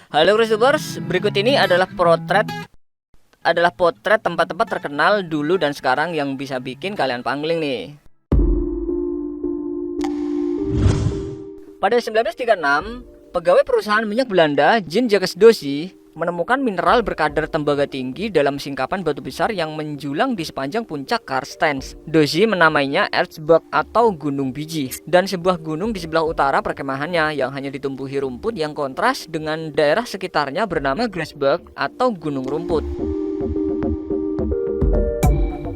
Halo Resubers, berikut ini adalah potret tempat-tempat terkenal dulu dan sekarang yang bisa bikin kalian pangling nih. Pada 1936, pegawai perusahaan minyak Belanda, Jean-Jacques Dosy, menemukan mineral berkadar tembaga tinggi dalam singkapan batu besar yang menjulang di sepanjang puncak Karstens. Dosy menamainya Erzberg atau Gunung Biji, dan sebuah gunung di sebelah utara perkemahannya yang hanya ditumbuhi rumput yang kontras dengan daerah sekitarnya bernama Grasberg atau Gunung Rumput.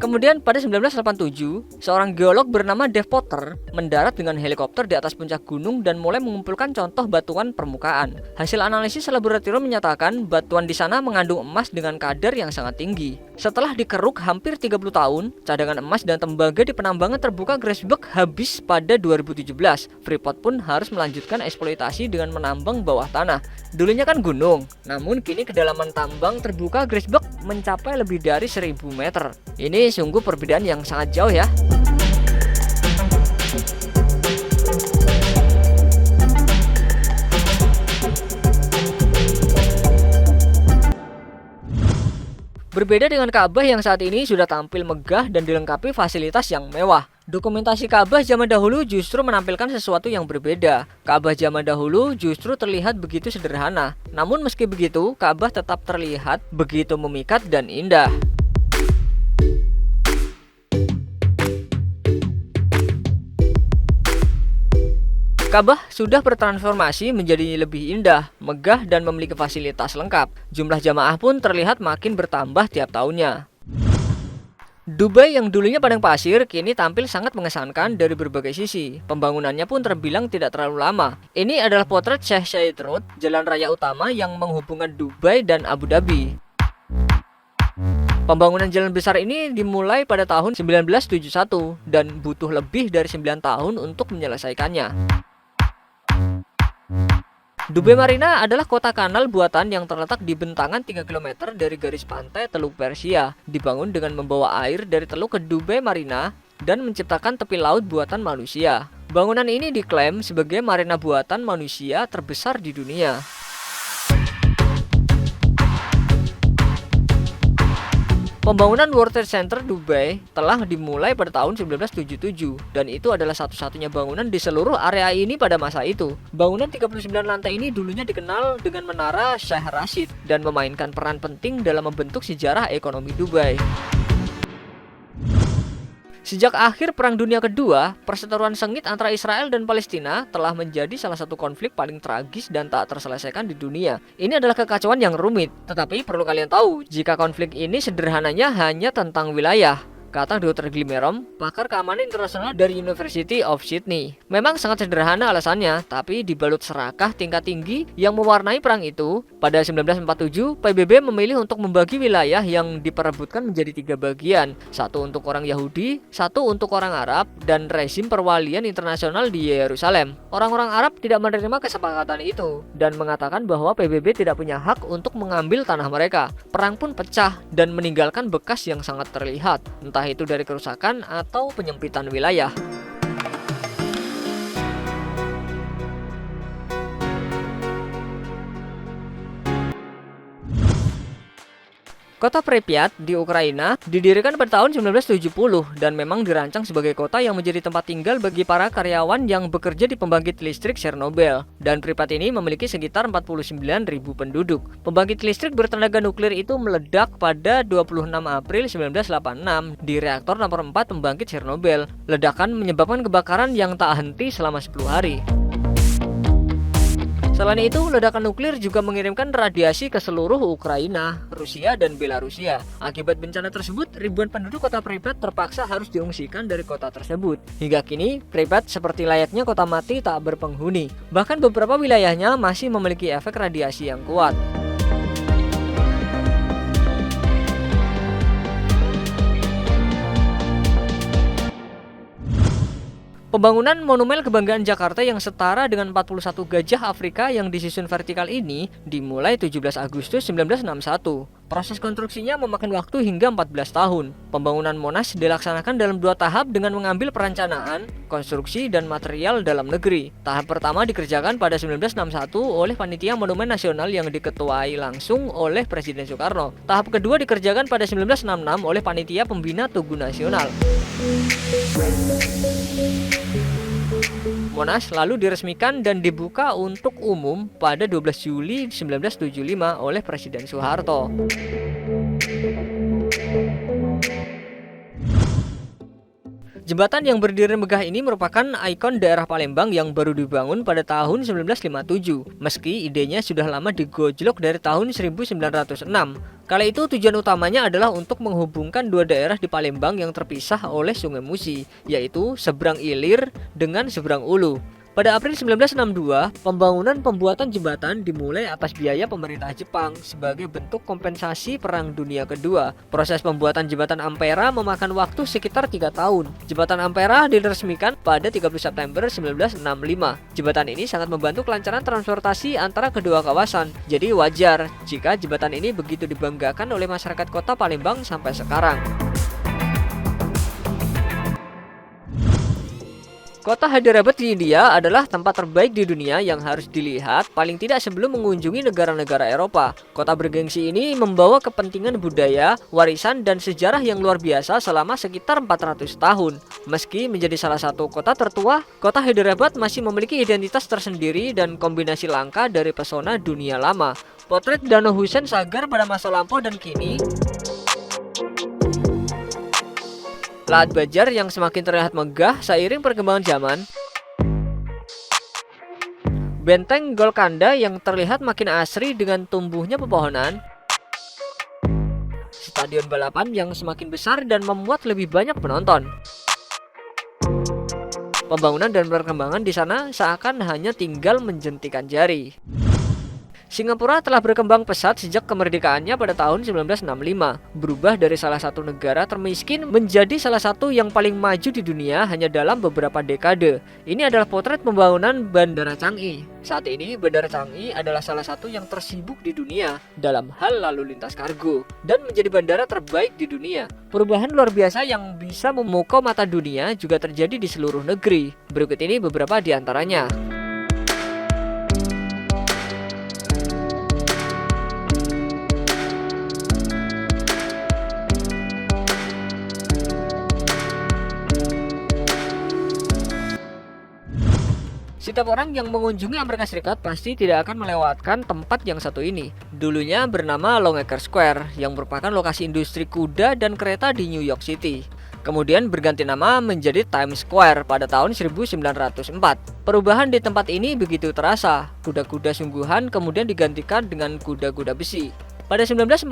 Kemudian pada 1987, seorang geolog bernama Dave Potter mendarat dengan helikopter di atas puncak gunung dan mulai mengumpulkan contoh batuan permukaan. Hasil analisis laboratorium menyatakan batuan di sana mengandung emas dengan kadar yang sangat tinggi. Setelah dikeruk hampir 30 tahun, cadangan emas dan tembaga di penambangan terbuka Grasberg habis pada 2017. Freeport pun harus melanjutkan eksploitasi dengan menambang bawah tanah. Dulunya kan gunung, namun kini kedalaman tambang terbuka Grasberg mencapai lebih dari 1000 meter. Ini sungguh perbedaan yang sangat jauh ya. Berbeda dengan Ka'bah yang saat ini sudah tampil megah dan dilengkapi fasilitas yang mewah. Dokumentasi Ka'bah zaman dahulu justru menampilkan sesuatu yang berbeda. Ka'bah zaman dahulu justru terlihat begitu sederhana. Namun meski begitu, Ka'bah tetap terlihat begitu memikat dan indah. Ka'bah sudah bertransformasi menjadi lebih indah, megah, dan memiliki fasilitas lengkap. Jumlah jamaah pun terlihat makin bertambah tiap tahunnya. Dubai yang dulunya padang pasir kini tampil sangat mengesankan dari berbagai sisi. Pembangunannya pun terbilang tidak terlalu lama. Ini adalah potret Sheikh Zayed Road, jalan raya utama yang menghubungkan Dubai dan Abu Dhabi. Pembangunan jalan besar ini dimulai pada tahun 1971 dan butuh lebih dari 9 tahun untuk menyelesaikannya. Dubai Marina adalah kota kanal buatan yang terletak di bentangan 3 km dari garis pantai Teluk Persia, dibangun dengan membawa air dari teluk ke Dubai Marina dan menciptakan tepi laut buatan manusia. Bangunan ini diklaim sebagai marina buatan manusia terbesar di dunia. Pembangunan World Trade Center Dubai telah dimulai pada tahun 1977 dan itu adalah satu-satunya bangunan di seluruh area ini pada masa itu. Bangunan 39 lantai ini dulunya dikenal dengan Menara Sheikh Rashid dan memainkan peran penting dalam membentuk sejarah ekonomi Dubai. Sejak akhir Perang Dunia Kedua, perseteruan sengit antara Israel dan Palestina telah menjadi salah satu konflik paling tragis dan tak terselesaikan di dunia. Ini adalah kekacauan yang rumit, tetapi perlu kalian tahu, jika konflik ini sederhananya hanya tentang wilayah, kata Dr. Glimerom, pakar keamanan internasional dari University of Sydney. Memang sangat sederhana alasannya, tapi dibalut serakah tingkat tinggi yang mewarnai perang itu. Pada 1947, PBB memilih untuk membagi wilayah yang diperebutkan menjadi 3 bagian. Satu untuk orang Yahudi, satu untuk orang Arab, dan rezim perwalian internasional di Yerusalem. Orang-orang Arab tidak menerima kesepakatan itu, dan mengatakan bahwa PBB tidak punya hak untuk mengambil tanah mereka. Perang pun pecah, dan meninggalkan bekas yang sangat terlihat, entah itu dari kerusakan atau penyempitan wilayah. Kota Pripyat di Ukraina didirikan pada tahun 1970 dan memang dirancang sebagai kota yang menjadi tempat tinggal bagi para karyawan yang bekerja di pembangkit listrik Chernobyl. Dan Pripyat ini memiliki sekitar 49.000 penduduk. Pembangkit listrik bertenaga nuklir itu meledak pada 26 April 1986 di reaktor nomor 4 pembangkit Chernobyl. Ledakan menyebabkan kebakaran yang tak henti selama 10 hari. Selain itu, ledakan nuklir juga mengirimkan radiasi ke seluruh Ukraina, Rusia, dan Belarusia. Akibat bencana tersebut, ribuan penduduk kota Pripyat terpaksa harus diungsikan dari kota tersebut. Hingga kini, Pripyat seperti layaknya kota mati tak berpenghuni. Bahkan beberapa wilayahnya masih memiliki efek radiasi yang kuat. Pembangunan Monumen Kebanggaan Jakarta yang setara dengan 41 gajah Afrika yang disusun vertikal ini dimulai 17 Agustus 1961. Proses konstruksinya memakan waktu hingga 14 tahun. Pembangunan Monas dilaksanakan dalam 2 tahap dengan mengambil perencanaan, konstruksi, dan material dalam negeri. Tahap pertama dikerjakan pada 1961 oleh Panitia Monumen Nasional yang diketuai langsung oleh Presiden Soekarno. Tahap kedua dikerjakan pada 1966 oleh Panitia Pembina Tugu Nasional. Monas lalu diresmikan dan dibuka untuk umum pada 12 Juli 1975 oleh Presiden Soeharto. Jembatan yang berdiri megah ini merupakan ikon daerah Palembang yang baru dibangun pada tahun 1957, meski idenya sudah lama digojlok dari tahun 1906. Kala itu tujuan utamanya adalah untuk menghubungkan 2 daerah di Palembang yang terpisah oleh Sungai Musi, yaitu seberang Ilir dengan seberang Ulu. Pada April 1962, pembuatan jembatan dimulai atas biaya pemerintah Jepang sebagai bentuk kompensasi Perang Dunia Kedua. Proses pembuatan jembatan Ampera memakan waktu sekitar 3 tahun. Jembatan Ampera diresmikan pada 30 September 1965. Jembatan ini sangat membantu kelancaran transportasi antara kedua kawasan. Jadi wajar jika jembatan ini begitu dibanggakan oleh masyarakat kota Palembang sampai sekarang. Kota Hyderabad di India adalah tempat terbaik di dunia yang harus dilihat paling tidak sebelum mengunjungi negara-negara Eropa. Kota bergengsi ini membawa kepentingan budaya, warisan, dan sejarah yang luar biasa selama sekitar 400 tahun. Meski menjadi salah satu kota tertua, kota Hyderabad masih memiliki identitas tersendiri dan kombinasi langka dari pesona dunia lama. Potret Danau Husein Sagar pada masa lampau dan kini, Lahat Bajar yang semakin terlihat megah seiring perkembangan zaman, Benteng Golconda yang terlihat makin asri dengan tumbuhnya pepohonan, stadion balapan yang semakin besar dan memuat lebih banyak penonton. Pembangunan dan perkembangan di sana seakan hanya tinggal menjentikan jari. Singapura telah berkembang pesat sejak kemerdekaannya pada tahun 1965, berubah dari salah satu negara termiskin menjadi salah satu yang paling maju di dunia hanya dalam beberapa dekade. Ini adalah potret pembangunan Bandara Changi. Saat ini, Bandara Changi adalah salah satu yang tersibuk di dunia dalam hal lalu lintas kargo dan menjadi bandara terbaik di dunia. Perubahan luar biasa yang bisa memukau mata dunia juga terjadi di seluruh negeri. Berikut ini beberapa di antaranya. Setiap orang yang mengunjungi Amerika Serikat pasti tidak akan melewatkan tempat yang satu ini. Dulunya bernama Longacre Square, yang merupakan lokasi industri kuda dan kereta di New York City. Kemudian berganti nama menjadi Times Square pada tahun 1904. Perubahan di tempat ini begitu terasa. Kuda-kuda sungguhan kemudian digantikan dengan kuda-kuda besi. Pada 1940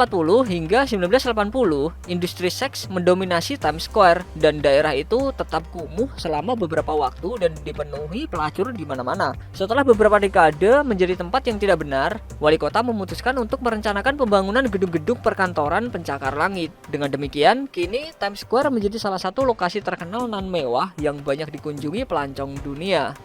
hingga 1980, industri seks mendominasi Times Square dan daerah itu tetap kumuh selama beberapa waktu dan dipenuhi pelacur di mana-mana. Setelah beberapa dekade menjadi tempat yang tidak benar, wali kota memutuskan untuk merencanakan pembangunan gedung-gedung perkantoran pencakar langit. Dengan demikian, kini Times Square menjadi salah satu lokasi terkenal nan mewah yang banyak dikunjungi pelancong dunia.